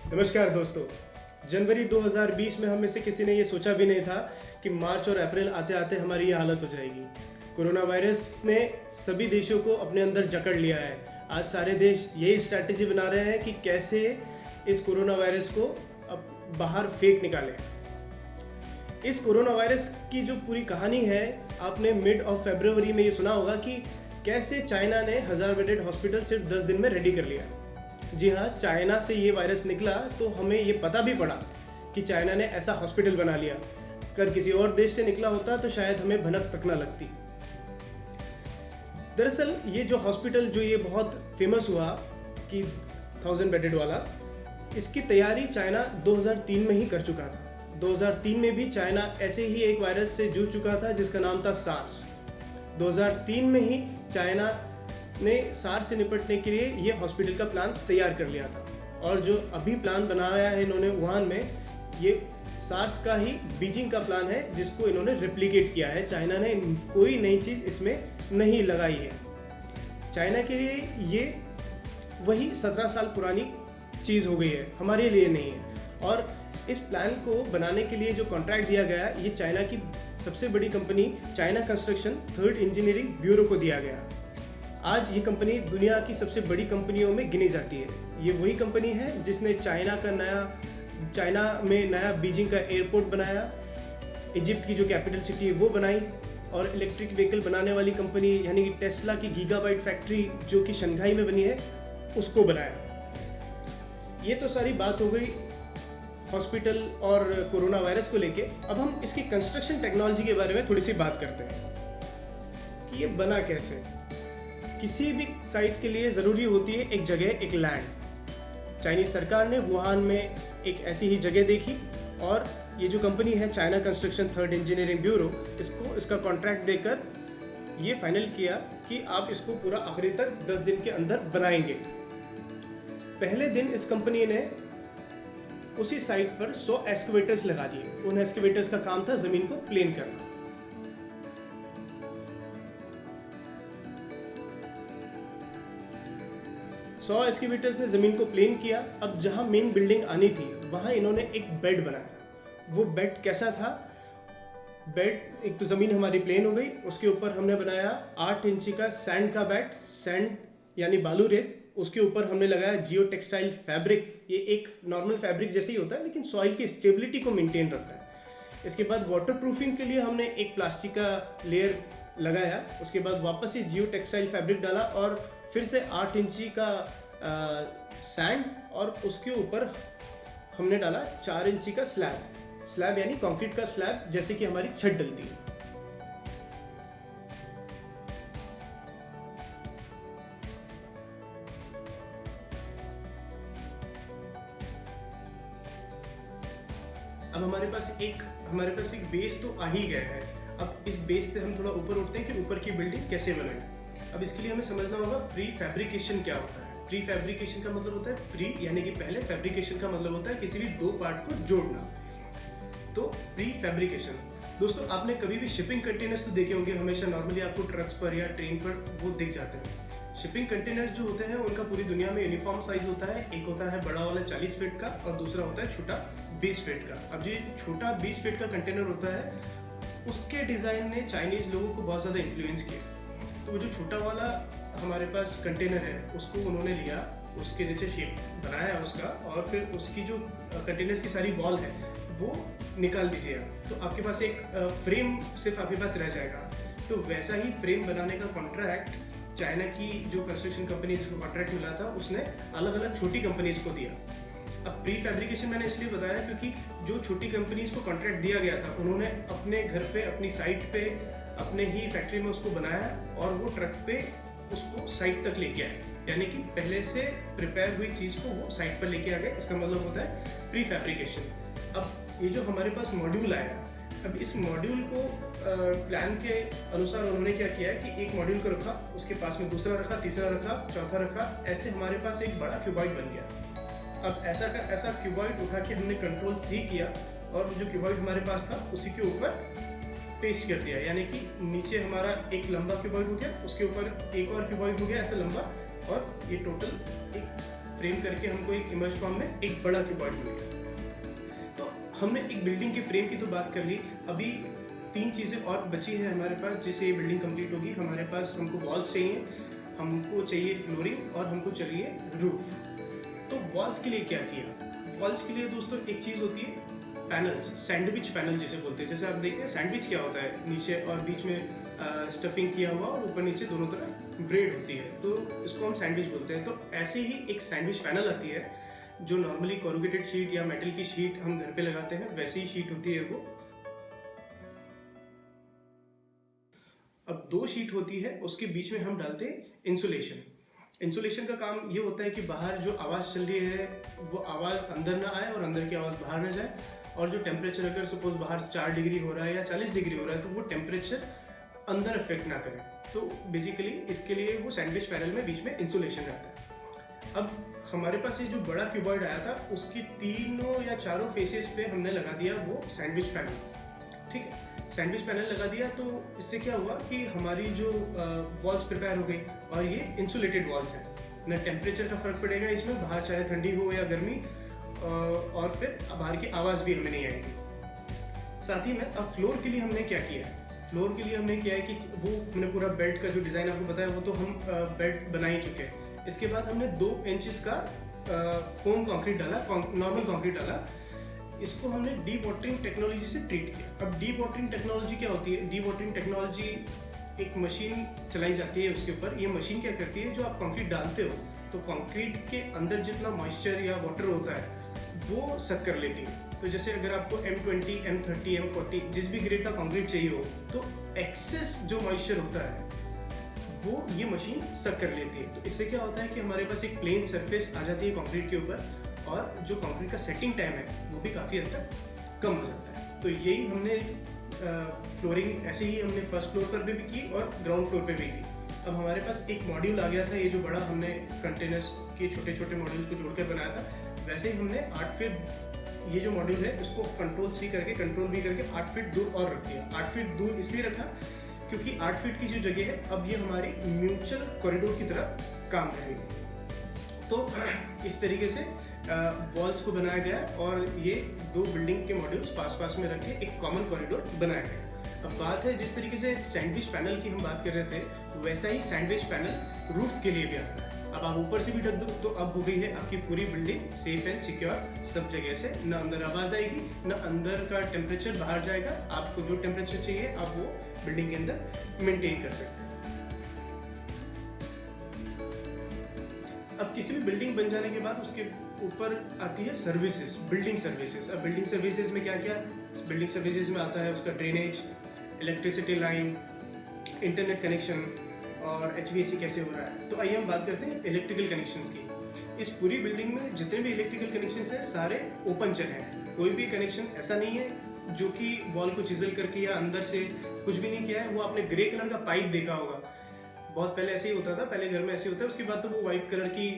नमस्कार दोस्तों। जनवरी 2020 में हम में से किसी ने ये सोचा भी नहीं था कि मार्च और अप्रैल आते आते हमारी ये हालत हो जाएगी। कोरोना वायरस ने सभी देशों को अपने अंदर जकड़ लिया है। आज सारे देश यही स्ट्रैटेजी बना रहे हैं कि कैसे इस कोरोना वायरस को अब बाहर फेंक निकालें। इस कोरोना वायरस की जो पूरी कहानी है, आपने मिड ऑफ फरवरी में ये सुना होगा कि कैसे चाइना ने 1000 बेडेड हॉस्पिटल सिर्फ 10 दिन में रेडी कर लिया। जी हाँ, चाइना से ये वायरस निकला तो हमें ये पता भी पड़ा कि चाइना ने ऐसा हॉस्पिटल बना लिया। अगर किसी और देश से निकला होता तो शायद हमें भनक तक ना लगती। दरअसल ये जो हॉस्पिटल जो ये बहुत फेमस हुआ कि 1000 बेडेड वाला, इसकी तैयारी चाइना 2003 में ही कर चुका था। 2003 में भी चाइना ऐसे ही एक वायरस से जूझ चुका था जिसका नाम था सार्स। 2003 में ही चाइना ने सार्स से निपटने के लिए ये हॉस्पिटल का प्लान तैयार कर लिया था, और जो अभी प्लान बनाया है इन्होंने वुहान में, ये सार्स का ही बीजिंग का प्लान है जिसको इन्होंने रेप्लिकेट किया है। चाइना ने कोई नई चीज़ इसमें नहीं लगाई है। चाइना के लिए ये वही 17 साल पुरानी चीज़ हो गई है, हमारे लिए नहीं है। और इस प्लान को बनाने के लिए जो कॉन्ट्रैक्ट दिया गया, ये चाइना की सबसे बड़ी company China construction third engineering bureau को दिया गया। आज ये कंपनी दुनिया की सबसे बड़ी कंपनियों में गिनी जाती है। ये वही कंपनी है जिसने चाइना में नया बीजिंग का एयरपोर्ट बनाया, इजिप्ट की जो कैपिटल सिटी है वो बनाई, और इलेक्ट्रिक व्हीकल बनाने वाली कंपनी यानी कि टेस्ला की गीगाबाइट फैक्ट्री जो कि शंघाई में बनी है उसको बनाया। ये तो सारी बात हो गई हॉस्पिटल और कोरोना वायरस को लेके। अब हम इसकी कंस्ट्रक्शन टेक्नोलॉजी के बारे में थोड़ी सी बात करते हैं कि ये बना कैसे। किसी भी साइट के लिए ज़रूरी होती है एक जगह, एक लैंड। चाइनीज सरकार ने वुहान में एक ऐसी ही जगह देखी, और ये जो कंपनी है China construction third engineering bureau, इसका कॉन्ट्रैक्ट देकर ये फाइनल किया कि आप इसको पूरा आखिरी तक 10 दिन के अंदर बनाएंगे। पहले दिन इस कंपनी ने उसी साइट पर 100 एक्सकेवेटर्स लगा दिए। उन एक्सकेवेटर्स का काम था ज़मीन को प्लेन करना। 100 एक्सकेवेटर्स ने ज़मीन को प्लेन किया। अब जहाँ मेन बिल्डिंग आनी थी वहाँ इन्होंने एक बेड बनाया। वो बेड कैसा था? बेड, एक तो ज़मीन हमारी प्लेन हो गई, उसके ऊपर हमने बनाया 8 इंची का सैंड का बेड, सैंड यानी बालू रेत। उसके ऊपर हमने लगाया जियो टेक्सटाइल फैब्रिक। ये एक नॉर्मल फैब्रिक जैसे ही होता है लेकिन सॉइल की स्टेबिलिटी को मेंटेन रखता है। इसके बाद वाटर प्रूफिंग के लिए हमने एक प्लास्टिक का लेयर लगाया। उसके बाद वापस ही जियो टेक्सटाइल फैब्रिक डाला, और फिर से 8 इंची का सैंड, और उसके ऊपर हमने डाला 4 इंची का स्लैब यानी कंक्रीट का स्लैब, जैसे कि हमारी छत डलती है। अब हमारे पास एक बेस तो आ ही गया है। अब इस बेस से हम थोड़ा ऊपर उठते हैं कि ऊपर की बिल्डिंग कैसे बनेगी। अब इसके लिए हमें समझना होगा प्री फैब्रिकेशन क्या होता है। प्री फैब्रिकेशन का मतलब होता है प्री यानी कि पहले, फैब्रिकेशन का मतलब होता है किसी भी दो पार्ट को जोड़ना। तो प्री फैब्रिकेशन, दोस्तों आपने कभी भी शिपिंग कंटेनर्स तो देखे होंगे, हमेशा नॉर्मली आपको ट्रक्स पर या ट्रेन पर वो दिख जाते हैं। शिपिंग कंटेनर्स जो होते हैं उनका पूरी दुनिया में यूनिफॉर्म साइज होता है। एक होता है बड़ा वाला 40 फीट का, और दूसरा होता है छोटा 20 फीट का। अब जो छोटा 20 फीट का कंटेनर होता है, उसके डिज़ाइन ने चाइनीज़ लोगों को बहुत ज़्यादा इन्फ्लुएंस किया। तो वो जो छोटा वाला हमारे पास कंटेनर है उसको उन्होंने लिया, उसके जैसे शेप बनाया उसका, और फिर उसकी जो कंटेनर्स की सारी वॉल है वो निकाल दीजिए। तो आपके पास एक फ्रेम सिर्फ आपके पास रह जाएगा। तो वैसा ही फ्रेम बनाने का कॉन्ट्रैक्ट चाइना की जो कंस्ट्रक्शन कंपनी जिसको कॉन्ट्रैक्ट मिला था उसने अलग अलग छोटी कंपनीज को दिया। अब प्री फैब्रिकेशन मैंने इसलिए बताया क्योंकि जो छोटी कंपनीज को कॉन्ट्रैक्ट दिया गया था उन्होंने अपने घर पे, अपनी साइट पे, अपने ही फैक्ट्री में उसको बनाया, और वो ट्रक पे उसको साइट तक लेके आए। यानी कि पहले से प्रिपेयर हुई चीज़ को वो साइट पर लेके आ गए। इसका मतलब होता है प्री फैब्रिकेशन। अब ये जो हमारे पास मॉड्यूल आया, अब इस मॉड्यूल को प्लान के अनुसार उन्होंने क्या किया है कि एक मॉड्यूल को रखा, उसके पास में दूसरा रखा, तीसरा रखा, चौथा रखा, ऐसे हमारे पास एक बड़ा क्यूबॉइड बन गया। अब ऐसा का ऐसा क्यूबॉइड उठा के हमने कंट्रोल C किया, और जो क्यूबॉइड हमारे पास था उसी के ऊपर पेस्ट कर दिया। यानी कि नीचे हमारा एक लंबा क्यूबॉइड हो गया, उसके ऊपर एक और क्यूबॉइड हो गया ऐसा लंबा, और ये टोटल एक फ्रेम करके हमको एक इमर्ज फॉर्म में एक बड़ा क्यूबॉइड मिल गया। तो हमने एक बिल्डिंग के फ्रेम की तो बात कर ली, अभी 3 चीज़ें और बची है हमारे पास जिससे ये बिल्डिंग कंप्लीट होगी। हमारे पास हमको वॉल्स चाहिए, हमको चाहिए फ्लोरिंग और हमको चाहिए रूफ। तो वॉल्स के लिए क्या किया? वॉल्स के लिए दोस्तों एक चीज़ होती है पैनल्स, सैंडविच पैनल जिसे बोलते हैं। जैसे आप देखते हैं सैंडविच क्या होता है, नीचे और बीच में स्टफिंग किया हुआ और ऊपर नीचे दोनों तरफ ब्रेड होती है, तो इसको हम सैंडविच बोलते हैं। तो ऐसे ही एक सैंडविच पैनल आती है जो नॉर्मली कोरुगेटेड शीट या मेटल की शीट हम घर पे लगाते हैं, वैसी ही शीट होती है वो। अब 2 शीट होती है, उसके बीच में हम डालते हैं इंसुलेशन। इंसुलेशन का काम ये होता है कि बाहर जो आवाज़ चल रही है वो आवाज़ अंदर ना आए और अंदर की आवाज़ बाहर ना जाए, और जो टेम्परेचर अगर सपोज बाहर 4 डिग्री हो रहा है या 40 डिग्री हो रहा है तो वो टेम्परेचर अंदर अफेक्ट ना करे। तो बेसिकली इसके लिए वो सैंडविच पैनल में बीच में इंसुलेशन रहता है। अब हमारे पास ये जो बड़ा क्यूबॉइड आया था उसकी 3 या 4 फेसेस पे हमने लगा दिया वो सैंडविच पैनल। ठीक है, सैंडविच पैनल लगा दिया तो इससे क्या हुआ कि हमारी जो वॉल्स प्रिपेयर हो गई, और ये इंसुलेटेड वॉल्स हैं, ना टेम्परेचर का फर्क पड़ेगा इसमें, बाहर चाहे ठंडी हो या गर्मी, और फिर बाहर की आवाज़ भी हमें नहीं आएगी। साथ ही में अब फ्लोर के लिए हमने क्या किया है? फ्लोर के लिए हमने किया है कि वो हमने पूरा बेड का जो डिज़ाइन आपको बताया वो तो हम बेड बना ही चुके हैं। इसके बाद हमने 2 इंचेस का फोम कंक्रीट डाला, नॉर्मल कंक्रीट डाला। इसको हमने डी वाटरिंग टेक्नोलॉजी से ट्रीट किया। अब डी वाटरिंग टेक्नोलॉजी क्या होती है? डी वाटरिंग टेक्नोलॉजी एक मशीन चलाई जाती है उसके ऊपर। ये मशीन क्या करती है, जो आप कंक्रीट डालते हो तो कंक्रीट के अंदर जितना मॉइस्चर या वाटर होता है वो सक कर लेती है। तो जैसे अगर आपको M20, M30, M40 जिस भी ग्रेड का कंक्रीट चाहिए हो तो एक्सेस जो मॉइस्चर होता है वो ये मशीन सक कर लेती है। तो इससे क्या होता है कि हमारे पास एक प्लेन सरफेस आ जाती है कंक्रीट के ऊपर, और जो कंक्रीट का सेटिंग टाइम है वो भी काफ़ी हद तक कम हो जाता है। तो यही हमने फ्लोरिंग ऐसे ही हमने फर्स्ट फ्लोर पर भी की और ग्राउंड फ्लोर पे भी की। अब हमारे पास एक मॉड्यूल आ गया था, ये जो बड़ा हमने कंटेनर्स के छोटे छोटे मॉड्यूल को जोड़कर बनाया था, वैसे ही हमने 8 फीट ये जो मॉड्यूल है उसको कंट्रोल B करके 8 फीट दूर और रख दिया। 8 फीट दूर इसलिए रखा क्योंकि 8 फीट की जो जगह है अब ये हमारी म्यूचुअल कॉरिडोर की तरह काम करेगी। तो इस तरीके से वॉल्स को बनाया गया और ये 2 बिल्डिंग के मॉड्यूल्स पास पास में रख के एक कॉमन कॉरिडोर बनाया गया। अब बात है, जिस तरीके से सैंडविच पैनल की हम बात कर रहे थे, वैसा ही सैंडविच पैनल रूफ के लिए भी आता है। अब आप ऊपर से भी ढक दो तो अब हो गई है आपकी पूरी बिल्डिंग सेफ एंड सिक्योर सब जगह से। न अंदर आवाज़ आएगी, न अंदर का टेम्परेचर बाहर जाएगा। आपको जो टेम्परेचर चाहिए आप वो बिल्डिंग के अंदर मेंटेन कर सकते हैं। अब किसी भी बिल्डिंग बन जाने के बाद उसके ऊपर आती है सर्विसेज, बिल्डिंग सर्विसेज। अब बिल्डिंग सर्विसेज में क्या क्या? बिल्डिंग सर्विसेज में आता है उसका drainage, electricity line, internet connection और HVAC कैसे हो रहा है। तो आइए हम बात करते हैं इलेक्ट्रिकल कनेक्शंस की। इस पूरी बिल्डिंग में जितने भी इलेक्ट्रिकल कनेक्शंस हैं सारे ओपन चल हैं। कोई भी कनेक्शन ऐसा नहीं है जो कि वॉल को चिजल करके या अंदर से कुछ भी नहीं किया है। वो आपने ग्रे कलर का पाइप देखा होगा, बहुत पहले ऐसे ही होता था, पहले घर में ऐसे होता है, उसके बाद तो वो व्हाइट कलर की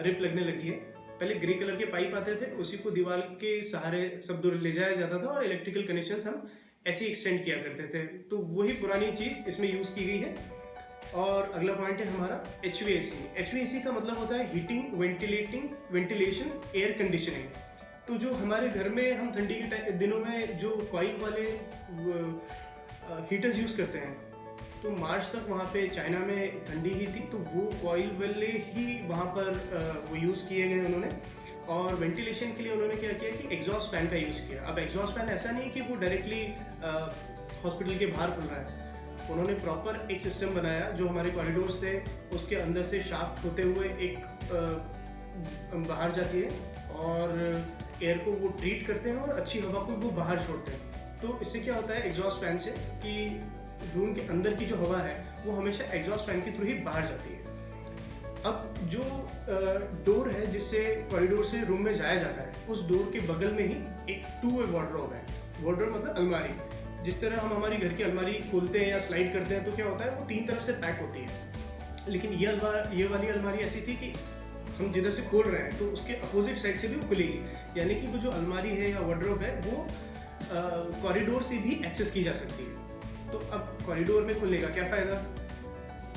रिप लगने लगी है। पहले ग्रे कलर के पाइप आते थे, उसी को दीवार के सहारे सब दूर ले जाया जाता था और इलेक्ट्रिकल कनेक्शंस हम ऐसे ही एक्सटेंड किया करते थे। तो वही पुरानी चीज़ इसमें यूज़ की गई है। और अगला पॉइंट है हमारा HVAC। HVAC का मतलब होता है हीटिंग, वेंटिलेशन, एयर कंडीशनिंग। तो जो हमारे घर में हम ठंडी के दिनों में जो कॉइल वाले हीटर्स यूज़ करते हैं, तो मार्च तक वहाँ पे चाइना में ठंडी ही थी, तो वो कॉइल वाले ही वहाँ पर वो यूज़ किए गए उन्होंने। और वेंटिलेशन के लिए उन्होंने क्या किया कि एग्जॉस्ट फैन का यूज़ किया। अब एग्जॉस्ट फैन ऐसा नहीं कि वो डायरेक्टली हॉस्पिटल के बाहर खुल रहा है, उन्होंने प्रॉपर एक सिस्टम बनाया जो हमारे कॉरिडोर्स थे उसके अंदर से शाफ्ट होते हुए एक बाहर जाती है और एयर को वो ट्रीट करते हैं और अच्छी हवा को वो बाहर छोड़ते हैं। तो इससे क्या होता है एग्जॉस्ट फैन से कि रूम के अंदर की जो हवा है वो हमेशा एग्जॉस्ट फैन के थ्रू ही बाहर जाती है। अब जो डोर है जिससे कॉरिडोर से रूम में जाया जाता है, उस डोर के बगल में ही एक 2 वे वार्डरोब है। वार्डरोब मतलब अलमारी। जिस तरह हम हमारी घर की अलमारी खोलते हैं या स्लाइड करते हैं तो क्या होता है वो 3 तरफ से पैक होती है, लेकिन ये वाली अलमारी ऐसी थी कि हम जिधर से खोल रहे हैं तो उसके अपोजिट साइड से भी वो खुलेगी। यानी कि वो जो अलमारी है या वार्डरोब है वो कॉरिडोर से भी एक्सेस की जा सकती है। तो अब कॉरिडोर में खुलने का क्या फ़ायदा?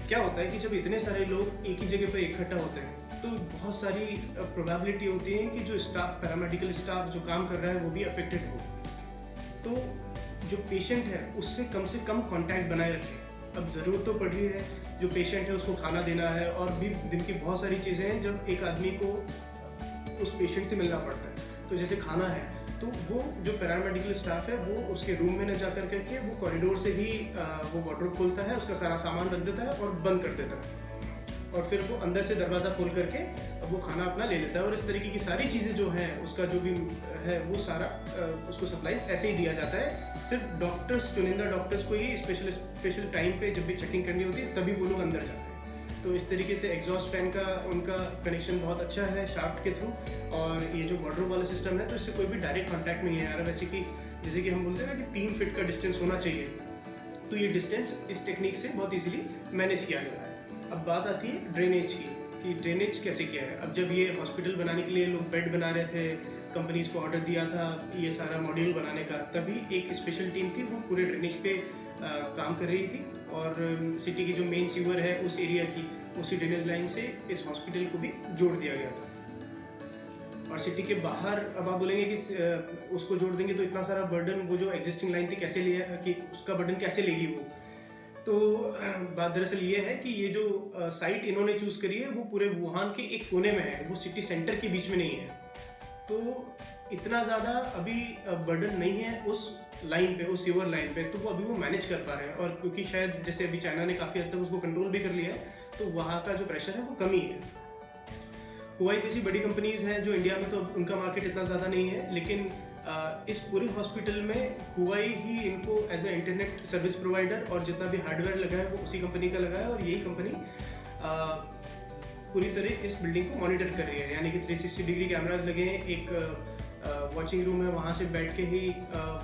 क्या होता है कि जब इतने सारे लोग एक ही जगह पर इकट्ठा होते हैं तो बहुत सारी प्रोबेबिलिटी होती है कि जो स्टाफ, पैरामेडिकल स्टाफ जो काम कर रहा है वो भी अफेक्टेड हो। तो जो पेशेंट है उससे कम कांटेक्ट बनाए रखें। अब ज़रूरत तो पड़ रही है, जो पेशेंट है उसको खाना देना है और भी दिन की बहुत सारी चीज़ें हैं जब एक आदमी को उस पेशेंट से मिलना पड़ता है। तो जैसे खाना है तो वो जो पैरामेडिकल स्टाफ है वो उसके रूम में न जा कर करके वो कॉरिडोर से ही वो वार्डरोब खोलता है, उसका सारा सामान रख देता है और बंद कर देता है, और फिर वो अंदर से दरवाज़ा खोल करके वो खाना अपना ले लेता है। और इस तरीके की सारी चीज़ें जो हैं उसका जो भी है वो सारा उसको सप्लाई ऐसे ही दिया जाता है। सिर्फ डॉक्टर्स, चुनिंदा डॉक्टर्स को ही स्पेशल टाइम पे जब भी चेकिंग करनी होती है तभी वो लोग अंदर जाते हैं। तो इस तरीके से एग्जॉस्ट फैन का उनका कनेक्शन बहुत अच्छा है शाफ्ट के थ्रू, और ये जो वार्डरोब वाला सिस्टम है तो इससे कोई भी डायरेक्ट कॉन्टैक्ट नहीं है। वैसे कि जैसे कि हम बोलते हैं ना कि 3 फीट का डिस्टेंस होना चाहिए, तो ये डिस्टेंस इस टेक्निक से बहुत ईजिली मैनेज किया जा रहा है। अब बात आती है ड्रेनेज की, कि ड्रेनेज कैसे किया है। अब जब ये हॉस्पिटल बनाने के लिए लोग बेड बना रहे थे, कंपनीज को ऑर्डर दिया था ये सारा मॉड्यूल बनाने का, तभी एक स्पेशल टीम थी वो पूरे ड्रेनेज पे काम कर रही थी, और सिटी की जो मेन सीवर है उस एरिया की उसी ड्रेनेज लाइन से इस हॉस्पिटल को भी जोड़ दिया गया था। और सिटी के बाहर अब आप बोलेंगे कि उसको जोड़ देंगे तो इतना सारा बर्डन, वो जो एग्जिस्टिंग लाइन थी कैसे लिया, कि उसका बर्डन कैसे लेगी वो। तो बात दरअसल ये है कि ये जो साइट इन्होंने चूज़ करी है वो पूरे वुहान के एक कोने में है, वो सिटी सेंटर के बीच में नहीं है। तो इतना ज़्यादा अभी बर्डन नहीं है उस लाइन पे, उस सीवर लाइन पे, तो वो अभी वो मैनेज कर पा रहे हैं। और क्योंकि शायद जैसे अभी चाइना ने काफ़ी हद तक उसको कंट्रोल भी कर लिया है, तो वहाँ का जो प्रेशर है वो कमी है। हुआई जैसी बड़ी कंपनीज हैं जो इंडिया में, तो उनका मार्केट इतना ज़्यादा नहीं है, लेकिन इस पूरे हॉस्पिटल में हुआई ही इनको as a internet service provider और जितना भी हार्डवेयर लगा है वो उसी कंपनी का लगा है, और यही कंपनी पूरी तरह इस बिल्डिंग को मॉनिटर कर रही है। यानी कि 360 डिग्री कैमराज लगे हैं, एक वॉचिंग रूम है, वहाँ से बैठ के ही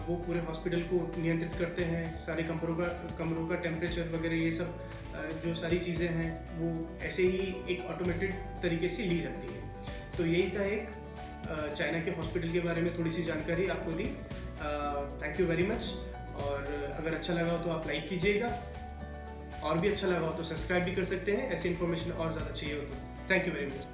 वो पूरे हॉस्पिटल को नियंत्रित करते हैं। सारे कमरों का टेम्परेचर वगैरह ये सब जो सारी चीज़ें हैं वो ऐसे ही एक ऑटोमेटेड तरीके से ली जाती है। तो यही था एक चाइना के हॉस्पिटल के बारे में थोड़ी सी जानकारी आपको दी। थैंक यू वेरी मच, और अगर अच्छा लगा हो तो आप लाइक कीजिएगा, और भी अच्छा लगा हो तो सब्सक्राइब भी कर सकते हैं, ऐसी इन्फॉर्मेशन और ज़्यादा चाहिए हो तो। Thank you very much.